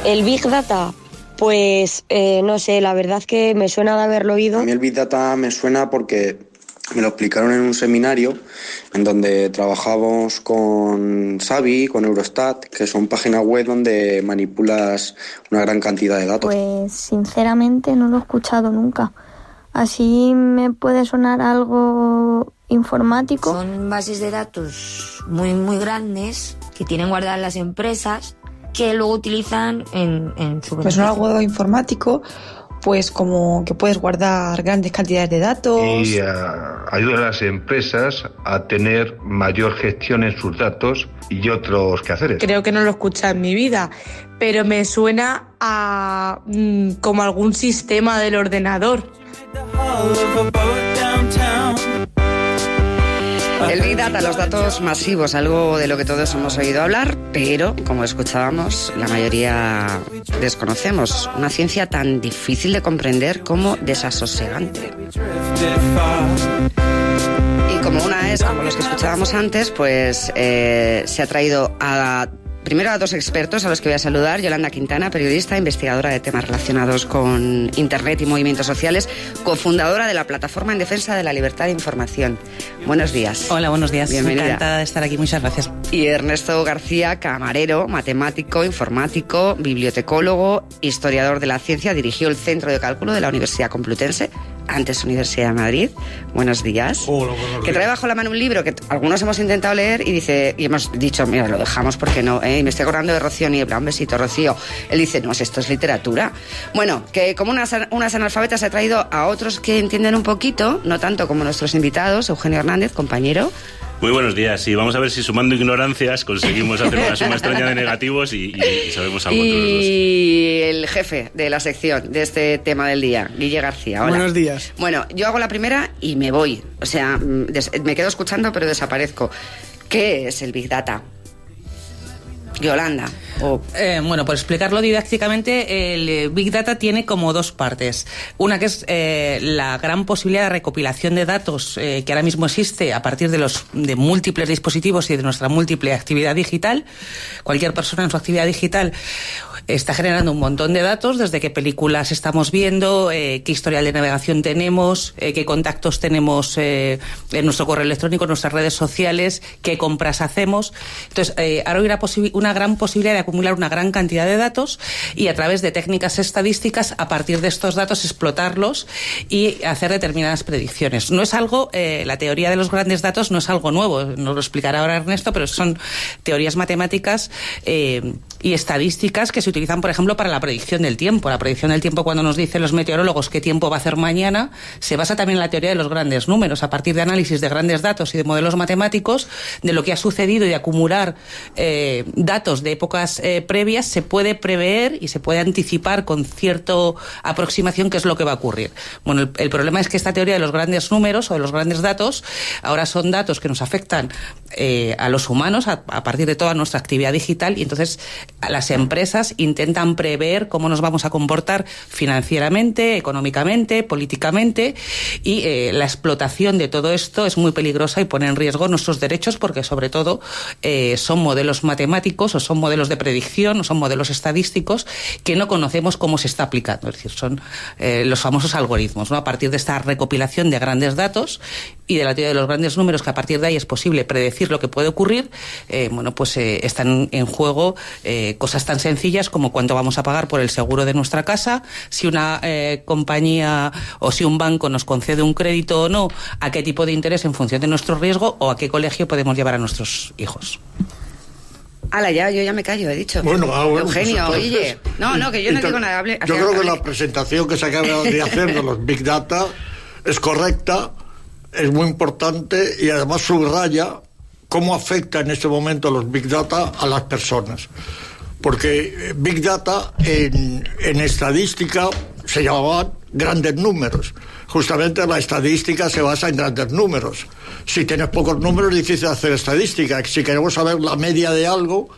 El Big Data, pues no sé, la verdad que me suena de haberlo oído. A mí el Big Data me suena porque me lo explicaron en un seminario en donde trabajamos con Xavi, con Eurostat, que son páginas web donde manipulas una gran cantidad de datos. Pues sinceramente no lo he escuchado nunca. Así me puede sonar algo informático. Son bases de datos muy grandes que tienen guardadas las empresas que luego utilizan en su beneficio. Pues no algo informático, pues como que puedes guardar grandes cantidades de datos. Y ayuda a las empresas a tener mayor gestión en sus datos y otros quehaceres. Creo que no lo he escuchado en mi vida, pero me suena a como algún sistema del ordenador. El Big Data, los datos masivos, algo de lo que todos hemos oído hablar, pero, como escuchábamos, la mayoría desconocemos. Una ciencia tan difícil de comprender como desasosegante. Y como una es, como los que escuchábamos antes, pues se ha traído primero a dos expertos a los que voy a saludar. Yolanda Quintana, periodista, investigadora de temas relacionados con Internet y movimientos sociales, cofundadora de la Plataforma en Defensa de la Libertad de Información. Buenos días. Hola, buenos días. Bienvenida. Encantada de estar aquí, muchas gracias. Y Ernesto García, camarero, matemático, informático, bibliotecólogo, historiador de la ciencia, dirigió el Centro de Cálculo de la Universidad Complutense, antes Universidad de Madrid. Buenos días. Hola, buenos días. Que trae bajo la mano un libro que algunos hemos intentado leer y hemos dicho, mira, lo dejamos porque no, y me estoy acordando de Rocío Niebla. Un besito, Rocío. Él dice, no, esto es literatura. Bueno, que como unas analfabetas ha traído a otros que entienden un poquito, no tanto como nuestros invitados. Eugenio Hernández, compañero. Muy buenos días, y vamos a ver si sumando ignorancias conseguimos hacer una suma extraña de negativos y sabemos algo entre los dos. Y el jefe de la sección de este tema del día, Guille García. Hola. Buenos días. Bueno, yo hago la primera y me voy. O sea, me quedo escuchando pero desaparezco. ¿Qué es el Big Data? Yolanda. Bueno, por explicarlo didácticamente, el Big Data tiene como dos partes. Una que es la gran posibilidad de recopilación de datos que ahora mismo existe a partir de múltiples dispositivos y de nuestra múltiple actividad digital. Cualquier persona en su actividad digital está generando un montón de datos, desde qué películas estamos viendo, qué historial de navegación tenemos, qué contactos tenemos en nuestro correo electrónico, en nuestras redes sociales, qué compras hacemos. Entonces, ahora hay una gran posibilidad de acumular una gran cantidad de datos y a través de técnicas estadísticas, a partir de estos datos, explotarlos y hacer determinadas predicciones. No es algo, la teoría de los grandes datos no es algo nuevo, nos lo explicará ahora Ernesto, pero son teorías matemáticas y estadísticas que se utilizan, por ejemplo, para la predicción del tiempo. La predicción del tiempo, cuando nos dicen los meteorólogos qué tiempo va a hacer mañana, se basa también en la teoría de los grandes números, a partir de análisis de grandes datos y de modelos matemáticos, de lo que ha sucedido y de acumular datos de épocas previas, se puede prever y se puede anticipar con cierta aproximación qué es lo que va a ocurrir. Bueno, el problema es que esta teoría de los grandes números o de los grandes datos ahora son datos que nos afectan a los humanos a partir de toda nuestra actividad digital, y entonces las empresas intentan prever cómo nos vamos a comportar financieramente, económicamente, políticamente, y la explotación de todo esto es muy peligrosa y pone en riesgo nuestros derechos, porque sobre todo son modelos matemáticos o son modelos de predicción o son modelos estadísticos que no conocemos cómo se está aplicando. Es decir, son los famosos algoritmos, ¿no? A partir de esta recopilación de grandes datos y de la teoría de los grandes números, que a partir de ahí es posible predecir lo que puede ocurrir, están en juego cosas tan sencillas como cuánto vamos a pagar por el seguro de nuestra casa, si una compañía o si un banco nos concede un crédito o no, a qué tipo de interés en función de nuestro riesgo, o a qué colegio podemos llevar a nuestros hijos. Ala, yo ya me callo, he dicho. Bueno, Eugenio, pues, oye. No, que yo no digo nada. Yo creo que la presentación que se acaba de hacer de los Big Data es correcta, es muy importante y además subraya cómo afecta en este momento los Big Data a las personas. Porque Big Data en estadística se llamaban grandes números. Justamente la estadística se basa en grandes números. Si tienes pocos números es difícil hacer estadística. Si queremos saber la media de algo,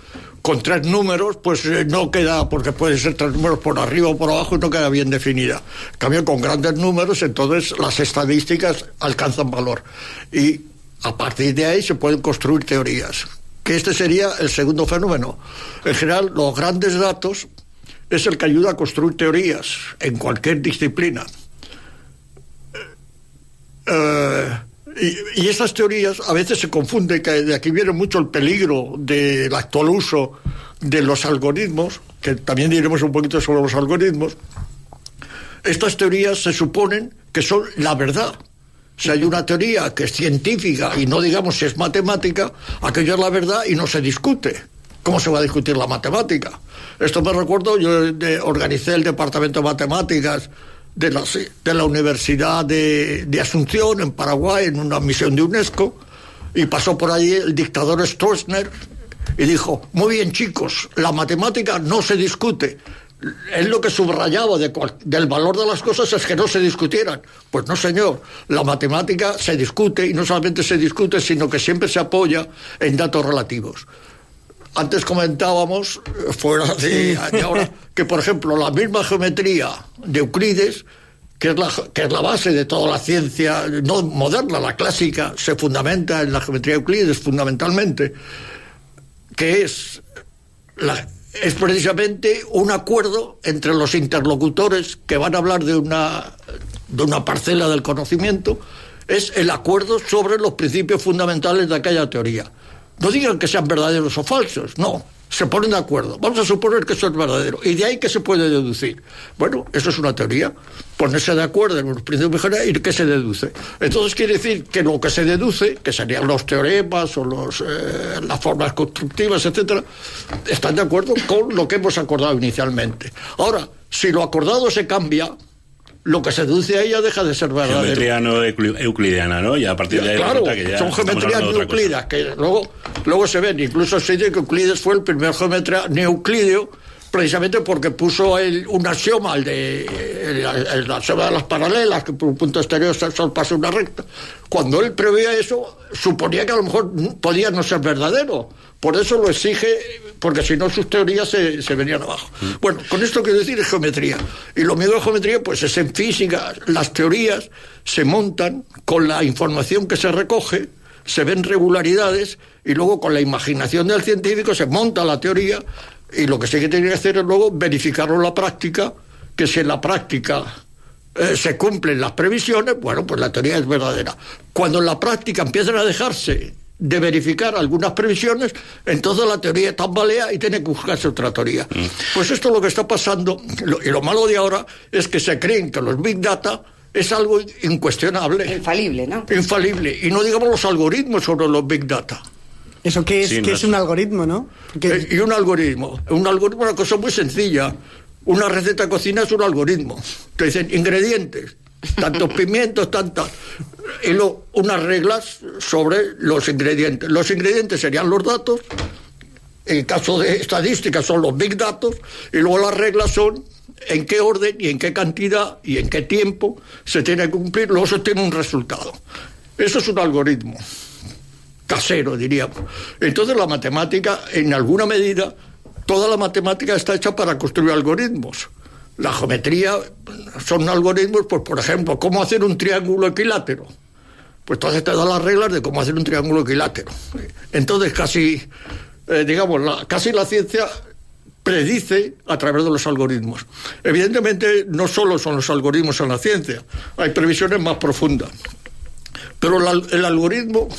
con 3 números, pues no queda, porque pueden ser 3 números por arriba o por abajo y no queda bien definida. En cambio, con grandes números, entonces las estadísticas alcanzan valor. Y a partir de ahí se pueden construir teorías. Que este sería el segundo fenómeno. En general, los grandes datos es el que ayuda a construir teorías en cualquier disciplina. Y esas teorías a veces se confunden, que de aquí viene mucho el peligro del actual uso de los algoritmos, que también diremos un poquito sobre los algoritmos. Estas teorías se suponen que son la verdad. Si hay una teoría que es científica y no digamos si es matemática, aquello es la verdad y no se discute. ¿Cómo se va a discutir la matemática? Esto me recuerdo, yo organicé el departamento de matemáticas de la Universidad de Asunción, en Paraguay, en una misión de UNESCO, y pasó por allí el dictador Stroessner y dijo: muy bien, chicos, la matemática no se discute. Él lo que subrayaba del valor de las cosas es que no se discutieran. Pues no, señor, la matemática se discute, y no solamente se discute, sino que siempre se apoya en datos relativos. Antes comentábamos, fuera de ahora, que por ejemplo la misma geometría de Euclides, que es la base de toda la ciencia no moderna, la clásica, se fundamenta en la geometría de Euclides fundamentalmente, que es precisamente un acuerdo entre los interlocutores que van a hablar de una parcela del conocimiento. Es el acuerdo sobre los principios fundamentales de aquella teoría. No digan que sean verdaderos o falsos, no, se ponen de acuerdo. Vamos a suponer que eso es verdadero, y de ahí que se puede deducir. Bueno, eso es una teoría, ponerse de acuerdo en los principios generales y qué se deduce. Entonces quiere decir que lo que se deduce, que serían los teoremas o las formas constructivas, etcétera, están de acuerdo con lo que hemos acordado inicialmente. Ahora, si lo acordado se cambia, lo que se deduce ahí ya deja de ser verdadero. Geometría no euclidiana, ¿no? Y a partir de ahí claro, resulta que ya son geometrías no euclidas, que luego se ven. Incluso se dice que Euclides fue el primer geometría neeuclídeo, precisamente porque puso un axioma, el axioma de las paralelas, que por un punto exterior solo pasa una recta. Cuando él preveía eso, suponía que a lo mejor podía no ser verdadero. Por eso lo exige, porque si no sus teorías se venían abajo. Bueno, con esto quiero decir es geometría. Y lo mismo de geometría pues es en física. Las teorías se montan con la información que se recoge, se ven regularidades, y luego con la imaginación del científico se monta la teoría, y lo que sí que tiene que hacer es luego verificarlo en la práctica, que si en la práctica se cumplen las previsiones, bueno, pues la teoría es verdadera. Cuando en la práctica empiezan a dejarse de verificar algunas previsiones, entonces la teoría tambalea y tiene que buscarse otra teoría. Pues esto es lo que está pasando, y lo malo de ahora es que se creen que los Big Data es algo incuestionable. Infalible, ¿no? Infalible. Y no digamos los algoritmos sobre los Big Data. ¿Eso qué es? Sí, ¿qué es un algoritmo, no? Y un algoritmo es una cosa muy sencilla. Una receta de cocina es un algoritmo. Te dicen ingredientes, tantos pimientos, tantas, y unas reglas sobre los ingredientes. Los ingredientes serían los datos, en caso de estadística son los big datos, y luego las reglas son en qué orden y en qué cantidad y en qué tiempo se tiene que cumplir, luego se tiene un resultado. Eso es un algoritmo casero, diríamos. Entonces la matemática, en alguna medida, toda la matemática está hecha para construir algoritmos. La geometría son algoritmos, pues por ejemplo, cómo hacer un triángulo equilátero. Pues entonces te da las reglas de cómo hacer un triángulo equilátero. Entonces casi la ciencia predice a través de los algoritmos. Evidentemente no solo son los algoritmos en la ciencia, hay previsiones más profundas. Pero el algoritmo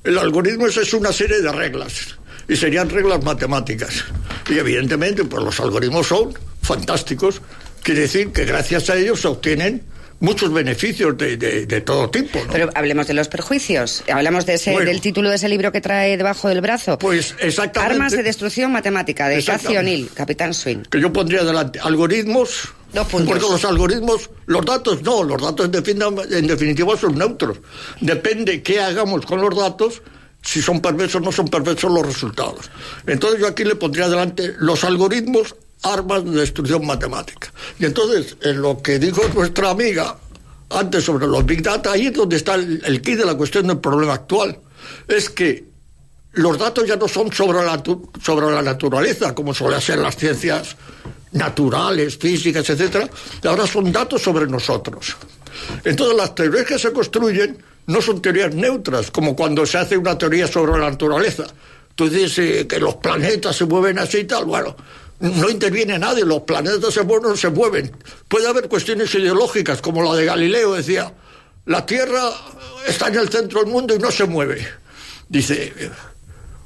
es una serie de reglas, y serían reglas matemáticas. Y evidentemente pues los algoritmos son fantásticos. Quiere decir que gracias a ellos se obtienen muchos beneficios de todo tipo, ¿no? Pero hablemos de los perjuicios. Hablamos del título de ese libro que trae debajo del brazo. Pues exactamente. Armas de destrucción matemática, de Cathy O'Neill, Capitán Swing. Que yo pondría delante algoritmos. 2 puntos. Porque los algoritmos, los datos en definitiva son neutros. Depende qué hagamos con los datos, si son perversos o no son perversos los resultados. Entonces yo aquí le pondría delante los algoritmos, armas de destrucción matemática. Y entonces, en lo que dijo nuestra amiga antes sobre los Big Data, ahí es donde está el quid de la cuestión del problema actual. Es que los datos ya no son sobre la naturaleza, como suele ser las ciencias naturales, físicas, etcétera. Ahora son datos sobre nosotros. Entonces, las teorías que se construyen no son teorías neutras, como cuando se hace una teoría sobre la naturaleza. Tú dices que los planetas se mueven así y tal. Bueno, no interviene nadie, los planetas se mueven. Puede haber cuestiones ideológicas, como la de Galileo, decía, la Tierra está en el centro del mundo y no se mueve. Dice,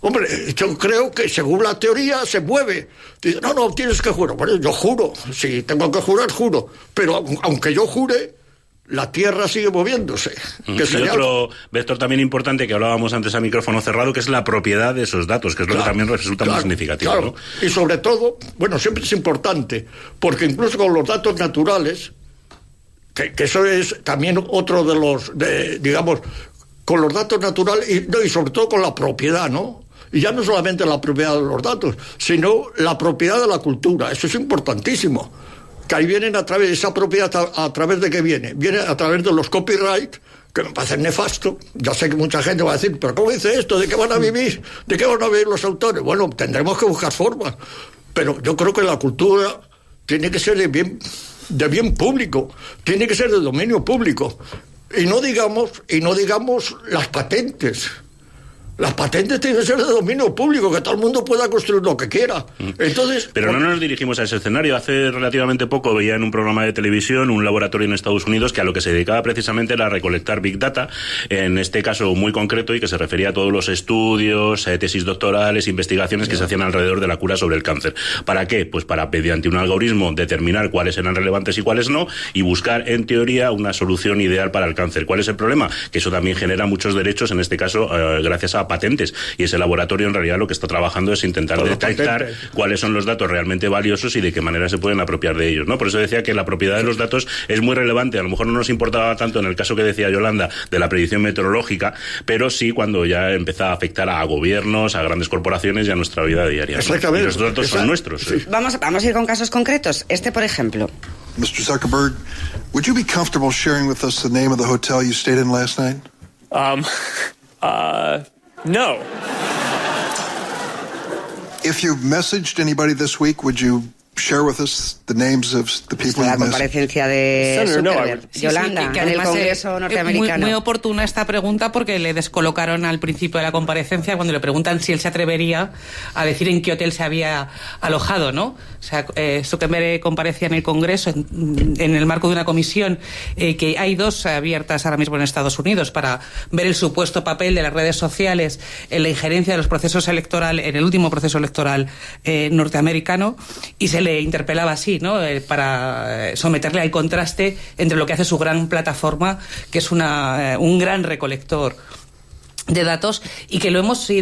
hombre, yo creo que según la teoría se mueve. Dice, no, tienes que jurar. Bueno, yo juro, si tengo que jurar, juro. Pero aunque yo jure, la Tierra sigue moviéndose. Y otro vector también importante que hablábamos antes a micrófono cerrado, que es la propiedad de esos datos, que es lo que también resulta muy significativo. Claro. ¿No? Y sobre todo, bueno, siempre es importante, porque incluso con los datos naturales, que eso es también otro de los, digamos, con los datos naturales y sobre todo con la propiedad, ¿no? Y ya no solamente la propiedad de los datos, sino la propiedad de la cultura. Eso es importantísimo. Que ahí vienen a través de esa propiedad, ¿a través de qué viene? Viene a través de los copyright, que me parece nefasto. Ya sé que mucha gente va a decir, ¿pero cómo dice esto? ¿De qué van a vivir? ¿De qué van a vivir los autores? Bueno, tendremos que buscar formas. Pero yo creo que la cultura tiene que ser de bien público, tiene que ser de dominio público. Y no digamos las patentes. Las patentes tienen que ser de dominio público, que todo el mundo pueda construir lo que quiera. Entonces, pero no nos dirigimos a ese escenario. Hace relativamente poco veía en un programa de televisión un laboratorio en Estados Unidos que a lo que se dedicaba precisamente era a recolectar Big Data, en este caso muy concreto, y que se refería a todos los estudios, tesis doctorales, investigaciones que se hacían alrededor de la cura sobre el cáncer. ¿Para qué? Pues para, mediante un algoritmo, determinar cuáles eran relevantes y cuáles no, y buscar, en teoría, una solución ideal para el cáncer. ¿Cuál es el problema? Que eso también genera muchos derechos, en este caso, gracias a patentes, y ese laboratorio en realidad lo que está trabajando es intentar detectar cuáles son los datos realmente valiosos y de qué manera se pueden apropiar de ellos, ¿no? Por eso decía que la propiedad de los datos es muy relevante. A lo mejor no nos importaba tanto en el caso que decía Yolanda de la predicción meteorológica, pero sí cuando ya empezaba a afectar a gobiernos, a grandes corporaciones y a nuestra vida diaria, ¿no? Exactamente. Y los datos son nuestros. Sí. Vamos a ir con casos concretos. Este, por ejemplo. Mr. Zuckerberg, would you be comfortable sharing with us the name of the hotel you stayed in last night? No. If you've messaged anybody this week, would you share with us the names of the people La you messaged? comparecencia de Zuckerberg. Yolanda, que en el además Congreso norteamericano. Muy oportuna esta pregunta porque le descolocaron al principio de la comparecencia cuando le preguntan si él se atrevería a decir en qué hotel se había alojado, ¿no? O sea, Zuckerberg comparecía en el Congreso en el marco de una comisión que hay dos abiertas ahora mismo en Estados Unidos para ver el supuesto papel de las redes sociales en la injerencia de los procesos electorales, en el último proceso electoral norteamericano, y se le interpelaba así, ¿no? Para someterle al contraste entre lo que hace su gran plataforma, que es un gran recolector de datos, y que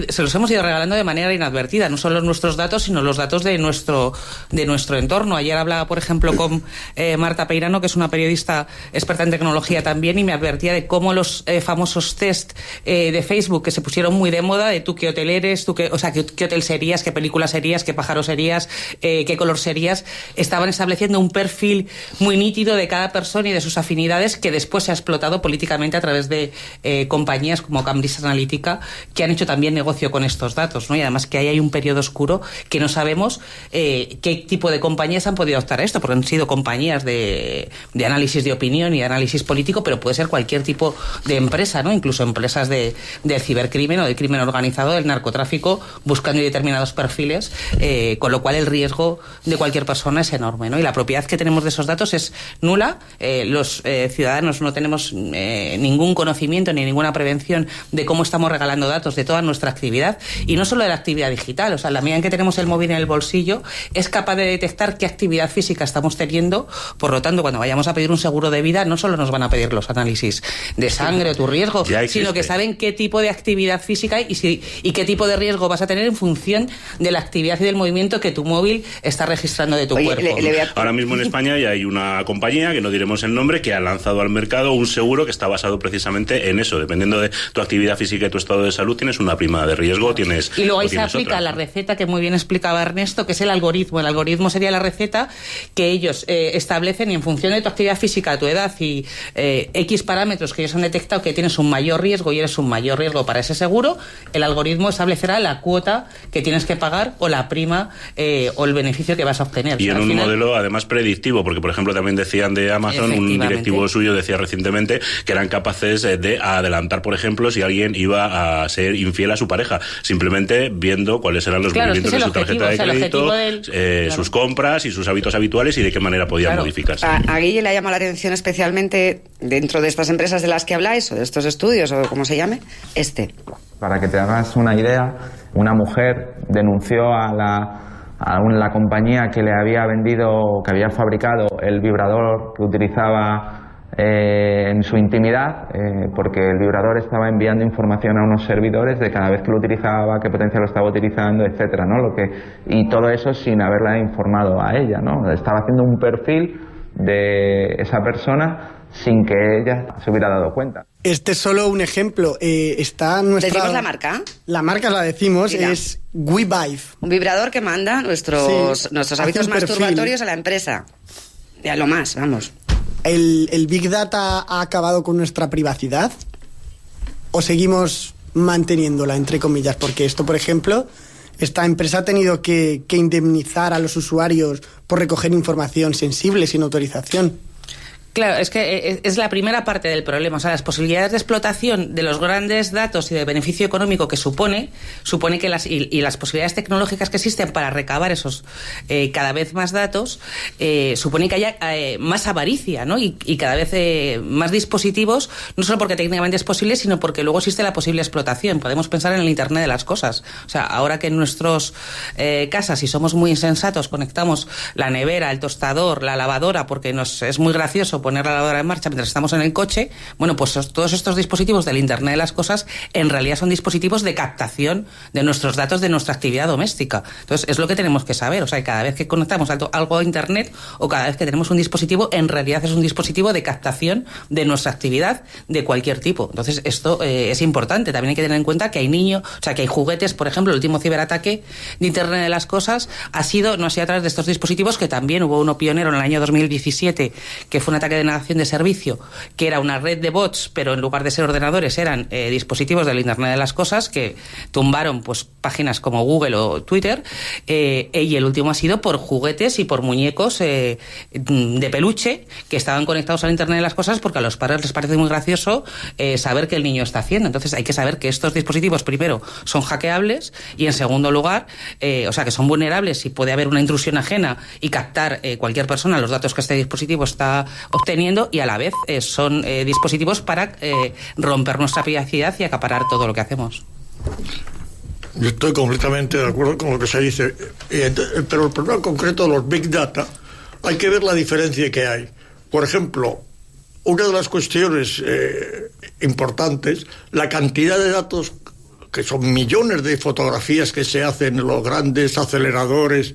se los hemos ido regalando de manera inadvertida, no solo nuestros datos, sino los datos de nuestro entorno. Ayer hablaba, por ejemplo, con Marta Peirano, que es una periodista experta en tecnología también, y me advertía de cómo los famosos test de Facebook, que se pusieron muy de moda, de tú qué hotel eres, qué hotel serías, qué película serías, qué pájaro serías, qué color serías, estaban estableciendo un perfil muy nítido de cada persona y de sus afinidades, que después se ha explotado políticamente a través de compañías como Cambridge Analytica, que han hecho también negocio con estos datos, ¿no? Y además que ahí hay un periodo oscuro que no sabemos qué tipo de compañías han podido optar a esto, porque han sido compañías de análisis de opinión y de análisis político, pero puede ser cualquier tipo de empresa, ¿no? Incluso empresas del cibercrimen o del crimen organizado, del narcotráfico, buscando determinados perfiles, con lo cual el riesgo de cualquier persona es enorme, ¿no? Y la propiedad que tenemos de esos datos es nula. Los ciudadanos no tenemos ningún conocimiento ni ninguna prevención de cómo estamos regalando datos de toda nuestra actividad, y no solo de la actividad digital. O sea, la medida en que tenemos el móvil en el bolsillo es capaz de detectar qué actividad física estamos teniendo. Por lo tanto, cuando vayamos a pedir un seguro de vida, no solo nos van a pedir los análisis de sangre o tu riesgo, sino que saben qué tipo de actividad física y qué tipo de riesgo vas a tener en función de la actividad y del movimiento que tu móvil está registrando de tu cuerpo. Ahora mismo en España ya hay una compañía, que no diremos el nombre, que ha lanzado al mercado un seguro que está basado precisamente en eso. Dependiendo de tu actividad física y tu estado de salud, tienes una prima de riesgo, y luego ahí se aplica la receta que muy bien explicaba Ernesto, que es el algoritmo. El algoritmo sería la receta que ellos establecen, y en función de tu actividad física, tu edad y X parámetros que ellos han detectado que tienes un mayor riesgo y eres un mayor riesgo para ese seguro, el algoritmo establecerá la cuota que tienes que pagar o la prima o el beneficio que vas a obtener. Y en un modelo además predictivo, porque por ejemplo también decían de Amazon, un directivo suyo decía recientemente que eran capaces de adelantar, por ejemplo, si alguien iba a ser infiel a su pareja, simplemente viendo cuáles eran los movimientos de su tarjeta de crédito, sus compras y sus hábitos habituales y de qué manera podían modificarse. A Guille le ha llamado la atención especialmente dentro de estas empresas de las que habláis, o de estos estudios, o como se llame, Para que te hagas una idea, una mujer denunció a la compañía que le había vendido, que había fabricado el vibrador que utilizaba en su intimidad, porque el vibrador estaba enviando información a unos servidores de cada vez que lo utilizaba, qué potencia lo estaba utilizando, etcétera, ¿no? Y todo eso sin haberla informado a ella, ¿no? Estaba haciendo un perfil de esa persona sin que ella se hubiera dado cuenta. Este es solo un ejemplo. Está nuestra... ¿Decimos la marca? La marca la decimos, mira, es WeVibe. Un vibrador que manda nuestros hábitos masturbatorios a la empresa. Ya lo más, vamos. ¿El Big Data ha acabado con nuestra privacidad? ¿O seguimos manteniéndola, entre comillas? Porque esto, por ejemplo, esta empresa ha tenido que indemnizar a los usuarios por recoger información sensible sin autorización. Claro, es que es la primera parte del problema. O sea, las posibilidades de explotación de los grandes datos y de beneficio económico que supone que las posibilidades tecnológicas que existen para recabar esos cada vez más datos, supone que haya más avaricia, ¿no? Y cada vez más dispositivos, no solo porque técnicamente es posible, sino porque luego existe la posible explotación. Podemos pensar en el Internet de las cosas. O sea, ahora que en nuestras casas, si somos muy insensatos, conectamos la nevera, el tostador, la lavadora, porque es muy gracioso poner la lavadora en marcha mientras estamos en el coche, bueno, pues todos estos dispositivos del Internet de las cosas en realidad son dispositivos de captación de nuestros datos de nuestra actividad doméstica. Entonces, es lo que tenemos que saber. O sea, cada vez que conectamos algo a Internet o cada vez que tenemos un dispositivo, en realidad es un dispositivo de captación de nuestra actividad de cualquier tipo. Entonces, esto es importante. También hay que tener en cuenta que hay niños, o sea, que hay juguetes, por ejemplo, el último ciberataque de Internet de las cosas no ha sido a través de estos dispositivos, que también hubo uno pionero en el año 2017, que fue un ataque de negación de servicio, que era una red de bots, pero en lugar de ser ordenadores eran dispositivos del Internet de las cosas que tumbaron pues páginas como Google o Twitter, y el último ha sido por juguetes y por muñecos de peluche que estaban conectados al Internet de las cosas, porque a los padres les parece muy gracioso saber qué el niño está haciendo. Entonces hay que saber que estos dispositivos, primero, son hackeables, y en segundo lugar, o sea, que son vulnerables y puede haber una intrusión ajena y captar cualquier persona los datos que este dispositivo está obteniendo, y a la vez son dispositivos para romper nuestra privacidad y acaparar todo lo que hacemos. Yo estoy completamente de acuerdo con lo que se dice, pero el problema concreto de los Big Data, hay que ver la diferencia que hay. Por ejemplo, una de las cuestiones importantes, la cantidad de datos, que son millones de fotografías que se hacen en los grandes aceleradores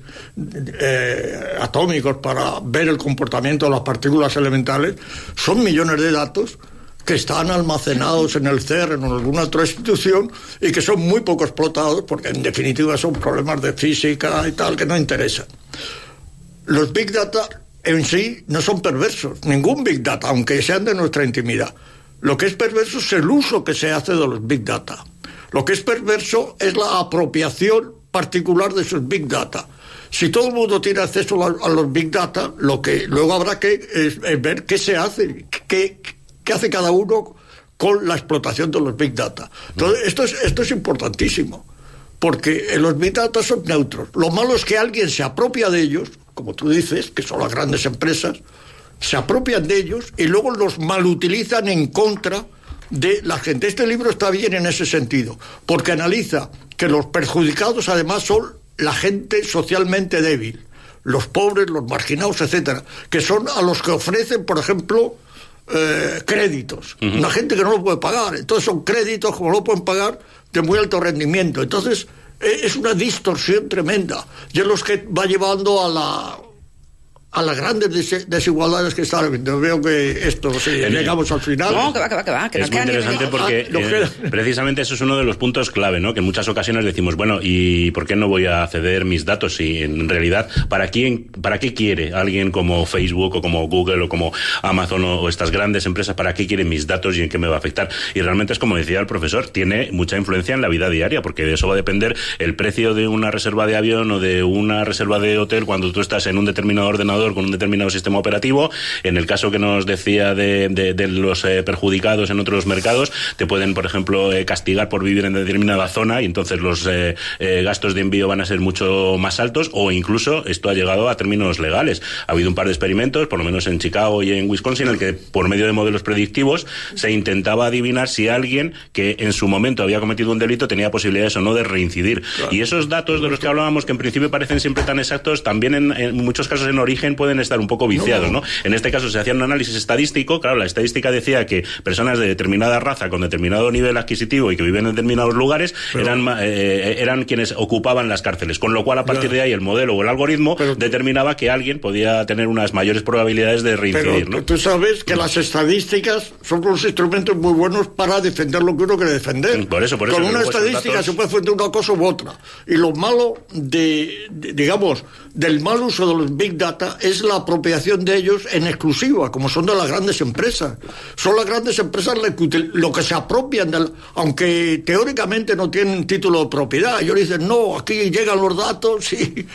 atómicos para ver el comportamiento de las partículas elementales, son millones de datos que están almacenados en el CERN o en alguna otra institución y que son muy poco explotados porque en definitiva son problemas de física y tal que no interesan. Los Big Data en sí no son perversos, ningún Big Data, aunque sean de nuestra intimidad. Lo que es perverso es el uso que se hace de los Big Data. Lo que es perverso es la apropiación particular de esos Big Data. Si todo el mundo tiene acceso a los Big Data, lo que luego habrá que es ver qué se hace, qué hace cada uno con la explotación de los Big Data. Entonces, esto es importantísimo, porque los Big Data son neutros. Lo malo es que alguien se apropia de ellos, como tú dices, que son las grandes empresas, se apropian de ellos y luego los malutilizan en contra de la gente. Este libro está bien en ese sentido, porque analiza que los perjudicados además son la gente socialmente débil, los pobres, los marginados, etcétera, que son a los que ofrecen, por ejemplo, créditos. Una gente que no lo puede pagar. Entonces son créditos, como no lo pueden pagar, de muy alto rendimiento. Entonces es una distorsión tremenda. Y es los que va llevando a las grandes desigualdades que están habiendo. Veo que esto, sí, llegamos al final. No, que va. Que es muy interesante porque precisamente eso es uno de los puntos clave, ¿no? Que en muchas ocasiones decimos, bueno, ¿y por qué no voy a ceder mis datos? Si en realidad, ¿para qué quiere alguien como Facebook o como Google o como Amazon o estas grandes empresas? ¿Para qué quieren mis datos y en qué me va a afectar? Y realmente es como decía el profesor, tiene mucha influencia en la vida diaria, porque de eso va a depender el precio de una reserva de avión o de una reserva de hotel cuando tú estás en un determinado ordenador ordenador con un determinado sistema operativo. En el caso que nos decía de los perjudicados en otros mercados, te pueden, por ejemplo, castigar por vivir en determinada zona y entonces los gastos de envío van a ser mucho más altos, o incluso esto ha llegado a términos legales. Ha habido un par de experimentos, por lo menos en Chicago y en Wisconsin, en el que por medio de modelos predictivos se intentaba adivinar si alguien que en su momento había cometido un delito tenía posibilidades o no de reincidir. Claro. Y esos datos de los que hablábamos, que en principio parecen siempre tan exactos, también en muchos casos en origen pueden estar un poco viciados, ¿no? En este caso se hacía un análisis estadístico. Claro, la estadística decía que personas de determinada raza con determinado nivel adquisitivo y que viven en determinados lugares eran quienes ocupaban las cárceles, con lo cual a partir de ahí el modelo o el algoritmo determinaba que alguien podía tener unas mayores probabilidades de reincidir, ¿no? Tú sabes que las estadísticas son unos instrumentos muy buenos para defender lo que uno quiere defender. Por eso, con una estadística se puede defender una cosa u otra. Y lo malo del mal uso de los Big Data es la apropiación de ellos en exclusiva, como son de las grandes empresas. Son las grandes empresas lo que se apropian, aunque teóricamente no tienen título de propiedad. Ellos dicen, no, aquí llegan los datos y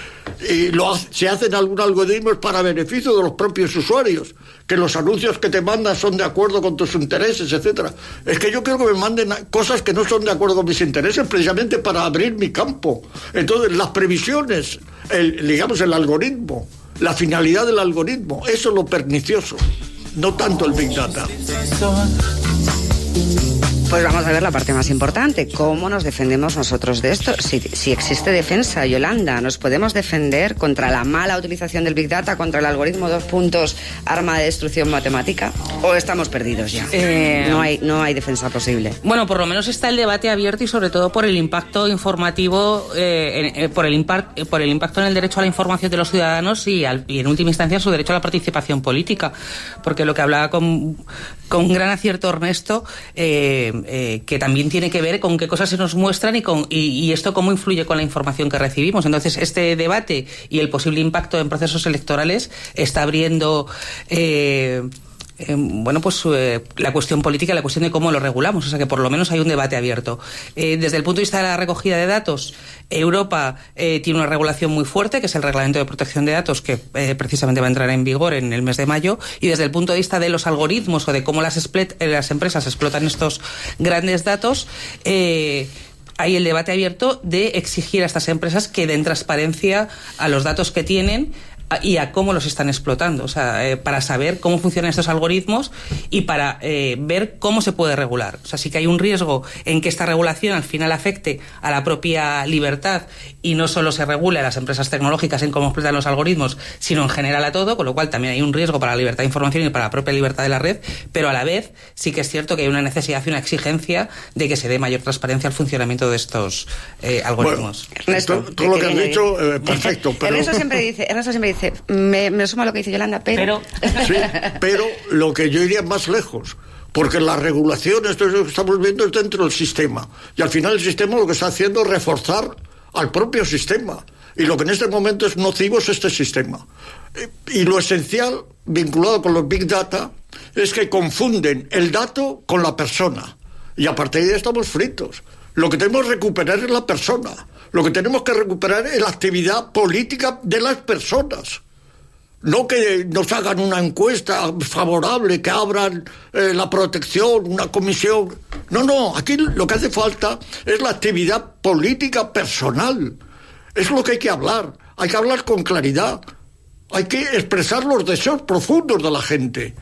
se hacen algún algoritmos para beneficio de los propios usuarios, que los anuncios que te mandan son de acuerdo con tus intereses, etcétera. Es que yo quiero que me manden cosas que no son de acuerdo con mis intereses, precisamente para abrir mi campo. Entonces, las previsiones, el algoritmo, la finalidad del algoritmo, eso es lo pernicioso, no tanto el Big Data. Pues vamos a ver la parte más importante. ¿Cómo nos defendemos nosotros de esto? Si existe defensa, Yolanda, ¿nos podemos defender contra la mala utilización del Big Data, contra el algoritmo 2 puntos, arma de destrucción matemática? ¿O estamos perdidos ya? No hay defensa posible. Bueno, por lo menos está el debate abierto y sobre todo por el impacto informativo, por el impacto en el derecho a la información de los ciudadanos y en última instancia su derecho a la participación política. Porque lo que hablaba con gran acierto Ernesto, que también tiene que ver con qué cosas se nos muestran y esto cómo influye con la información que recibimos. Entonces, este debate y el posible impacto en procesos electorales está abriendo la cuestión política, la cuestión de cómo lo regulamos. O sea que por lo menos hay un debate abierto. Desde el punto de vista de la recogida de datos, Europa tiene una regulación muy fuerte, que es el Reglamento de Protección de Datos, que precisamente va a entrar en vigor en el mes de mayo. Y desde el punto de vista de los algoritmos o de cómo las empresas explotan estos grandes datos, hay el debate abierto de exigir a estas empresas que den transparencia a los datos que tienen y a cómo los están explotando, o sea, para saber cómo funcionan estos algoritmos y para ver cómo se puede regular. O sea, sí que hay un riesgo en que esta regulación al final afecte a la propia libertad y no solo se regule a las empresas tecnológicas en cómo explotan los algoritmos, sino en general a todo, con lo cual también hay un riesgo para la libertad de información y para la propia libertad de la red, pero a la vez sí que es cierto que hay una necesidad y una exigencia de que se dé mayor transparencia al funcionamiento de estos algoritmos. Bueno, Ernesto, todo lo que has dicho, perfecto. Pero... Ernesto siempre dice, me suma lo que dice Yolanda, pero... Sí, pero lo que yo iría más lejos, porque la regulación, esto es lo que estamos viendo, es dentro del sistema. Y al final el sistema lo que está haciendo es reforzar al propio sistema. Y lo que en este momento es nocivo es este sistema. Y lo esencial, vinculado con los Big Data, es que confunden el dato con la persona. Y a partir de ahí estamos fritos. Lo que tenemos que recuperar es la persona. Lo que tenemos que recuperar es la actividad política de las personas. No que nos hagan una encuesta favorable, que abran la protección, una comisión. No, aquí lo que hace falta es la actividad política personal. Es lo que hay que hablar con claridad. Hay que expresar los deseos profundos de la gente.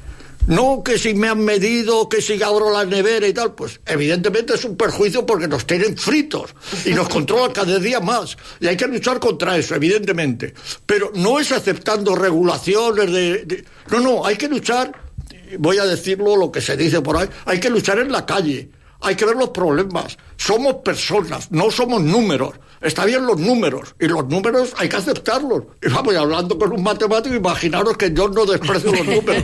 No que si me han medido, que si abro la nevera y tal, pues evidentemente es un perjuicio porque nos tienen fritos y nos controlan cada día más. Y hay que luchar contra eso, evidentemente. Pero no es aceptando regulaciones No, hay que luchar, voy a decirlo lo que se dice por ahí, hay que luchar en la calle. Hay que ver los problemas. Somos personas, no somos números. Está bien los números, y los números hay que aceptarlos. Y vamos, hablando con un matemático, imaginaros que yo no desprecio los números.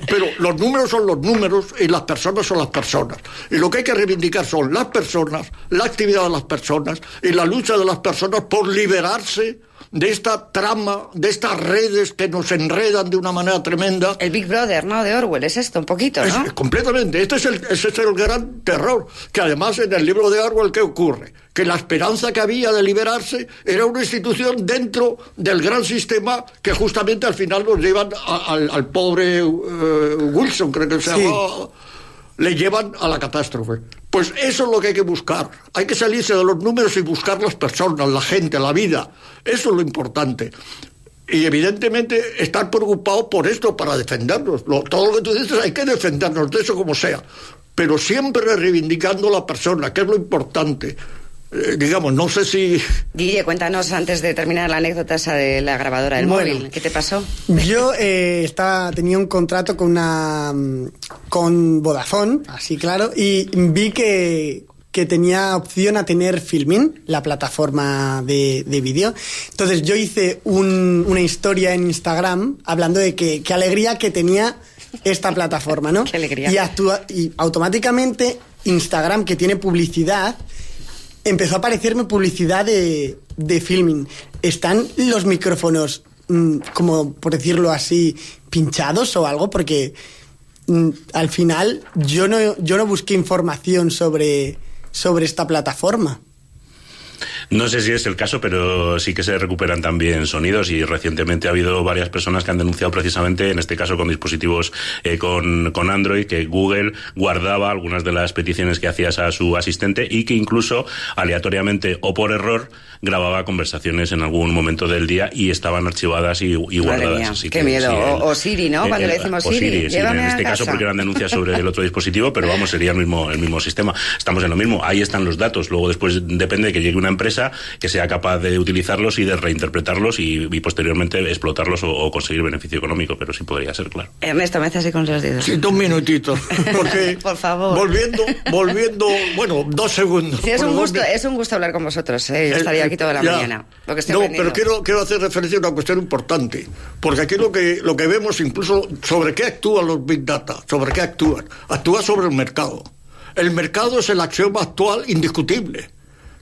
Pero los números son los números y las personas son las personas. Y lo que hay que reivindicar son las personas, la actividad de las personas y la lucha de las personas por liberarse de esta trama, de estas redes que nos enredan de una manera tremenda. El Big Brother, ¿no? De Orwell, es esto, un poquito, ¿no? Completamente. Este es el gran terror, que además en el libro de Orwell, ¿qué ocurre? Que la esperanza que había de liberarse era una institución dentro del gran sistema que justamente al final nos llevan al pobre Wilson, creo que se llamaba, le llevan a la catástrofe. Pues eso es lo que hay que buscar. Hay que salirse de los números y buscar las personas, la gente, la vida. Eso es lo importante. Y evidentemente estar preocupado por esto para defendernos. Todo lo que tú dices hay que defendernos de eso como sea. Pero siempre reivindicando la persona, que es lo importante. Digamos, no sé si... Guille, cuéntanos antes de terminar la anécdota esa de la grabadora del móvil. ¿Qué te pasó? Yo tenía un contrato con Vodafone, así claro, y vi que tenía opción a tener Filmin, la plataforma de vídeo. Entonces yo hice una historia en Instagram hablando de qué alegría que tenía esta plataforma, ¿no? Qué alegría. Y automáticamente Instagram, que tiene publicidad, empezó a aparecerme publicidad de Filmin. ¿Están los micrófonos, como por decirlo así, pinchados o algo? Porque al final yo no busqué información sobre esta plataforma. No sé si es el caso, pero sí que se recuperan también sonidos y recientemente ha habido varias personas que han denunciado precisamente, en este caso con dispositivos con Android, que Google guardaba algunas de las peticiones que hacías a su asistente y que incluso aleatoriamente o por error grababa conversaciones en algún momento del día y estaban archivadas y guardadas. Así qué que, miedo. Sí, o Siri, ¿no? Cuando le decimos Siri, sí, en este caso porque eran denuncias sobre el otro dispositivo, pero vamos, sería el mismo sistema. Estamos en lo mismo. Ahí están los datos. Luego después depende de que llegue una empresa que sea capaz de utilizarlos y de reinterpretarlos y posteriormente explotarlos o conseguir beneficio económico, pero sí podría ser, claro. Ernesto, me hace así con los dedos. Sí, 2 minutitos, porque por favor. Volviendo, bueno, 2 segundos. Sí, es un gusto hablar con vosotros, ¿eh? Yo estaría aquí toda la mañana. Pero quiero hacer referencia a una cuestión importante, porque aquí lo que vemos incluso sobre qué actúan los Big Data, actúa sobre el mercado. El mercado es el axioma actual indiscutible.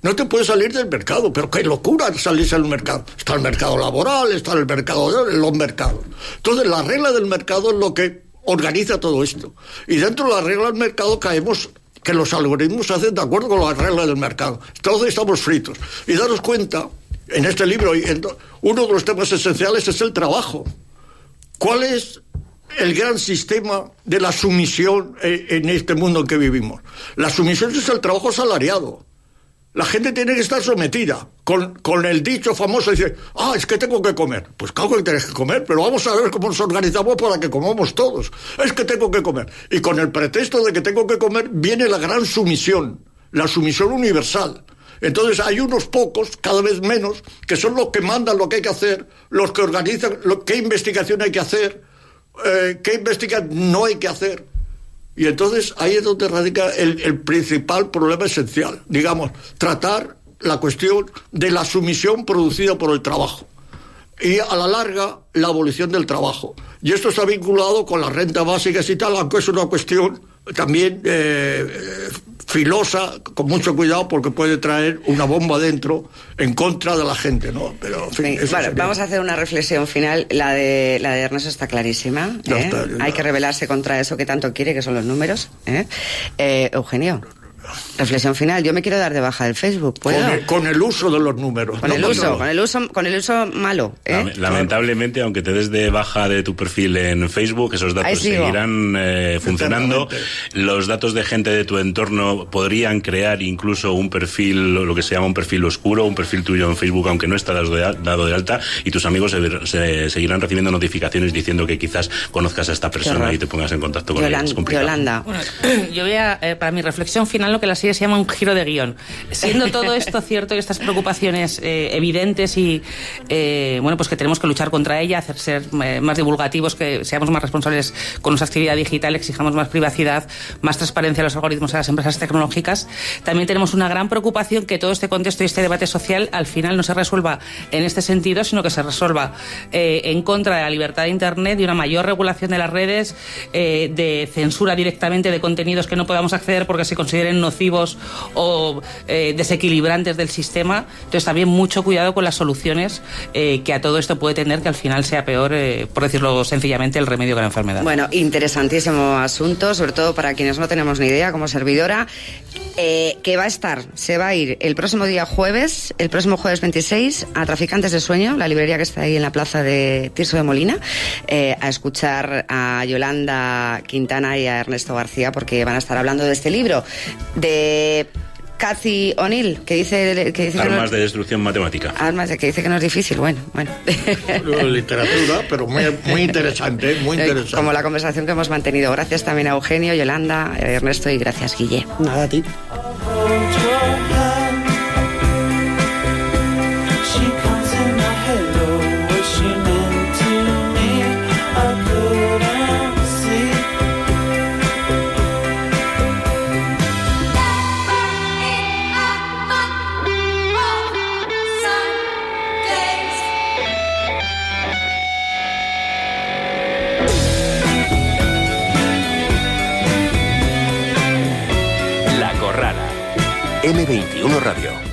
No te puedes salir del mercado, pero qué locura salirse del mercado. Está el mercado laboral, está el mercado de los mercados. Entonces, la regla del mercado es lo que organiza todo esto. Y dentro de la regla del mercado caemos que los algoritmos se hacen de acuerdo con las reglas del mercado. Todos estamos fritos. Y daros cuenta, en este libro, uno de los temas esenciales es el trabajo. ¿Cuál es el gran sistema de la sumisión en este mundo en que vivimos? La sumisión es el trabajo asalariado. La gente tiene que estar sometida con el dicho famoso, dice, es que tengo que comer. Pues claro que tienes que comer, pero vamos a ver cómo nos organizamos para que comamos todos. Es que tengo que comer. Y con el pretexto de que tengo que comer viene la gran sumisión, la sumisión universal. Entonces hay unos pocos, cada vez menos, que son los que mandan lo que hay que hacer, los que organizan qué investigación hay que hacer, qué investigación no hay que hacer. Y entonces ahí es donde radica el principal problema esencial, digamos, tratar la cuestión de la sumisión producida por el trabajo y a la larga la abolición del trabajo. Y esto está vinculado con las rentas básicas y tal, aunque es una cuestión también filosa, con mucho cuidado, porque puede traer una bomba dentro en contra de la gente, ¿no? Pero, en fin, vale, vamos a hacer una reflexión final. La de Ernesto está clarísima. Hay que rebelarse contra eso que tanto quiere, que son los números. Eugenio, reflexión final. Yo me quiero dar de baja del Facebook, ¿puedo? Con el uso de los números. Con el uso malo. Lamentablemente, aunque te des de baja de tu perfil en Facebook, esos datos seguirán funcionando. Los datos de gente de tu entorno podrían crear incluso un perfil, lo que se llama un perfil oscuro, un perfil tuyo en Facebook, aunque no está dado de alta, y tus amigos se seguirán recibiendo notificaciones diciendo que quizás conozcas a esta persona y te pongas en contacto con ella. Es complicado. Yolanda. Bueno, yo voy para mi reflexión final, lo que la serie se llama un giro de guión. Siendo todo esto cierto y estas preocupaciones evidentes y pues que tenemos que luchar contra ella, hacer ser más divulgativos, que seamos más responsables con nuestra actividad digital, exijamos más privacidad, más transparencia a los algoritmos de las empresas tecnológicas, también tenemos una gran preocupación que todo este contexto y este debate social al final no se resuelva en este sentido, sino que se resuelva en contra de la libertad de Internet, de una mayor regulación de las redes, de censura directamente de contenidos que no podamos acceder porque se consideren nocivos o desequilibrantes del sistema. Entonces también mucho cuidado con las soluciones que a todo esto puede tener, que al final sea peor, por decirlo sencillamente, el remedio que la enfermedad. Bueno, interesantísimo asunto, sobre todo para quienes no tenemos ni idea, como servidora, que se va a ir el próximo jueves 26, a Traficantes de Sueño, la librería que está ahí en la plaza de Tirso de Molina, a escuchar a Yolanda Quintana y a Ernesto García, porque van a estar hablando de este libro de Cathy O'Neill, que dice Armas de destrucción matemática. Que dice que no es difícil. Bueno. Literatura, pero muy interesante, muy interesante. Como la conversación que hemos mantenido. Gracias también a Eugenio, Yolanda, Ernesto, y gracias, Guille. Nada, a ti. M21 Radio.